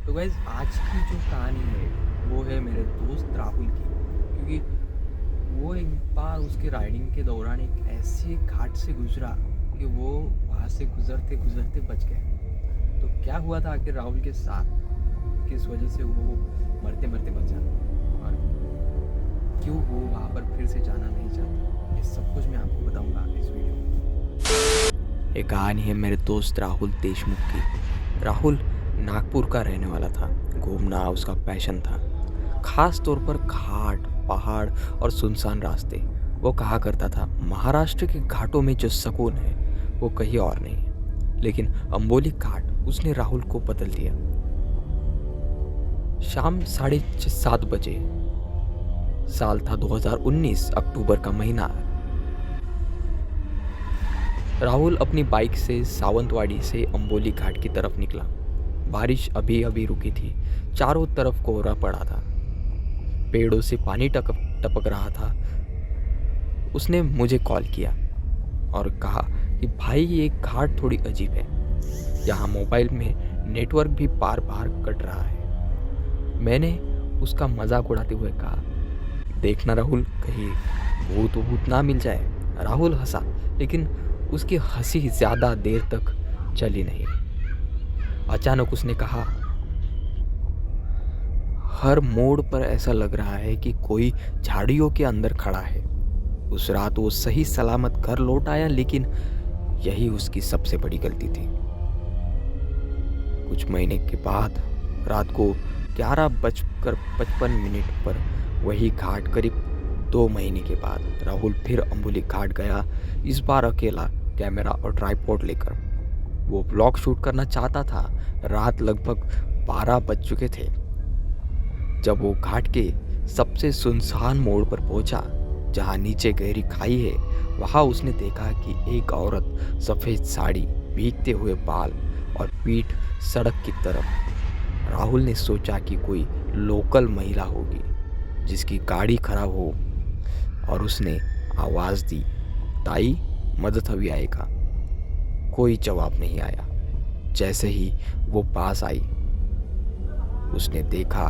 तो गाइज़ आज की जो कहानी है वो है मेरे दोस्त राहुल की। क्योंकि वो एक बार उसके राइडिंग के दौरान एक ऐसे घाट से गुजरा कि वो वहाँ से गुजरते गुजरते बच गया। तो क्या हुआ था आखिर राहुल के साथ, किस वजह से वो मरते मरते बचा और क्यों वो वहाँ पर फिर से जाना नहीं चाहता, ये सब कुछ मैं आपको बताऊंगा इस वीडियो में। एक कहानी है मेरे दोस्त राहुल देशमुख की। राहुल नागपुर का रहने वाला था। घूमना उसका पैशन था, खास तौर पर घाट, पहाड़ और सुनसान रास्ते। वो कहा करता था, महाराष्ट्र के घाटों में जो सुकून है वो कहीं और नहीं है। लेकिन अंबोली घाट उसने राहुल को बदल दिया। शाम 7:30 बजे, साल था 2019, अक्टूबर का महीना। राहुल अपनी बाइक से सावंतवाड़ी से अंबोली घाट की तरफ निकला। बारिश अभी अभी रुकी थी, चारों तरफ कोहरा पड़ा था, पेड़ों से पानी टपक रहा था। उसने मुझे कॉल किया और कहा कि भाई ये घाट थोड़ी अजीब है, यहाँ मोबाइल में नेटवर्क भी बार बार कट रहा है। मैंने उसका मजाक उड़ाते हुए कहा, देखना राहुल, कहीं भूत वूत ना मिल जाए। राहुल हंसा, लेकिन उसकी हंसी ज्यादा देर तक चली नहीं। अचानक उसने कहा, हर मोड़ पर ऐसा लग रहा है कि कोई झाड़ियों के अंदर खड़ा है। उस रात वो सही सलामत घर लौट आया, लेकिन यही उसकी सबसे बड़ी गलती थी। कुछ महीने के बाद रात को 11:55 पर वही घाट, करीब 2 महीने के बाद राहुल फिर अंबुली घाट गया। इस बार अकेला, कैमरा और ट्राइपॉड लेकर। वो ब्लॉग शूट करना चाहता था। रात लगभग 12 बज चुके थे जब वो घाट के सबसे सुनसान मोड़ पर पहुंचा, जहां नीचे गहरी खाई है। वहां उसने देखा कि एक औरत, सफेद साड़ी, भीगते हुए बाल और पीठ सड़क की तरफ। राहुल ने सोचा कि कोई लोकल महिला होगी जिसकी गाड़ी खराब हो, और उसने आवाज दी, ताई, मदद अभी आएगा। कोई जवाब नहीं आया। जैसे ही वो पास आई, उसने देखा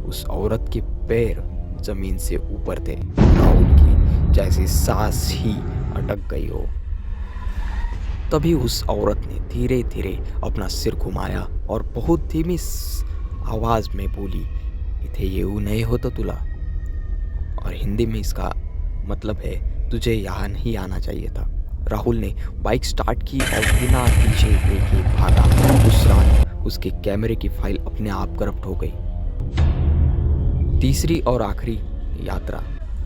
उस औरत के पैर जमीन से ऊपर थे। राहुल की जैसे सांस ही अटक गई हो। तभी उस औरत ने धीरे धीरे अपना सिर घुमाया और बहुत धीमी आवाज में बोली, इथे येऊ नहीं होता तुला। और हिंदी में इसका मतलब है, तुझे यहाँ नहीं आना चाहिए था। राहुल ने बाइक स्टार्ट की और बिना पीछे देखे भागा। उस रात उसके कैमरे की फाइल अपने आप करप्ट हो गई। तीसरी और आखिरी यात्रा,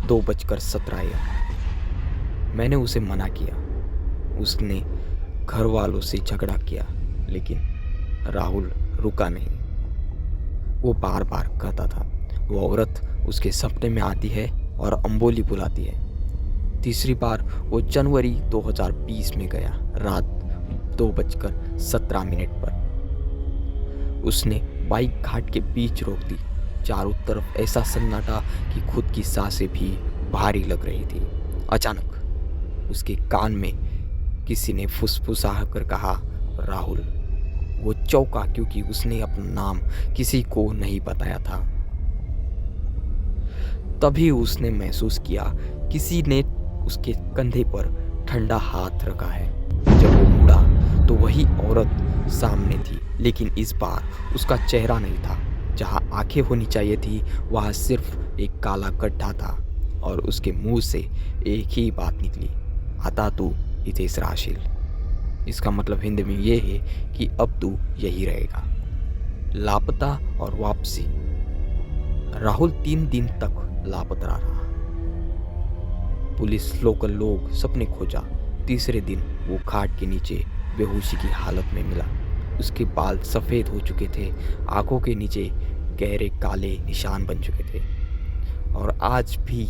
2:17 मैंने उसे मना किया। उसने घर वालों से झगड़ा किया, लेकिन राहुल रुका नहीं। वो बार बार कहता था, वो औरत उसके सपने में आती है और अंबोली बुलाती है। तीसरी बार वो जनवरी 2020 में गया, रात 2:17 पर। उसने बाइक घाट के बीच रोक दी। चारों तरफ ऐसा सन्नाटा कि खुद की सांसें भी भारी लग रही थी। अचानक उसके कान में किसी ने फुसफुसा कर कहा, राहुल। वो चौंका, क्योंकि उसने अपना नाम किसी को नहीं बताया था। तभी उसने महसूस किया किसी ने उसके कंधे पर ठंडा हाथ रखा है। जब वो मुड़ा तो वही औरत सामने थी, लेकिन इस बार उसका चेहरा नहीं था। जहां आंखें होनी चाहिए थी, वहां सिर्फ एक काला गड्ढा था, और उसके मुंह से एक ही बात निकली, आता तू इथेच राहशील। इसका मतलब हिंदी में ये है कि अब तू यही रहेगा। लापता और वापसी। राहुल 3 दिन तक लापता रहा। पुलिस, लोकल लोग, सबने खोजा। तीसरे दिन वो घाट के नीचे बेहोशी की हालत में मिला। उसके बाल सफ़ेद हो चुके थे, आंखों के नीचे गहरे काले निशान बन चुके थे, और आज भी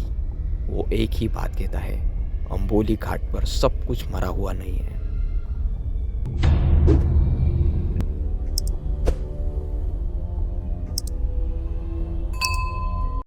वो एक ही बात कहता है, अंबोली घाट पर सब कुछ मरा हुआ नहीं है।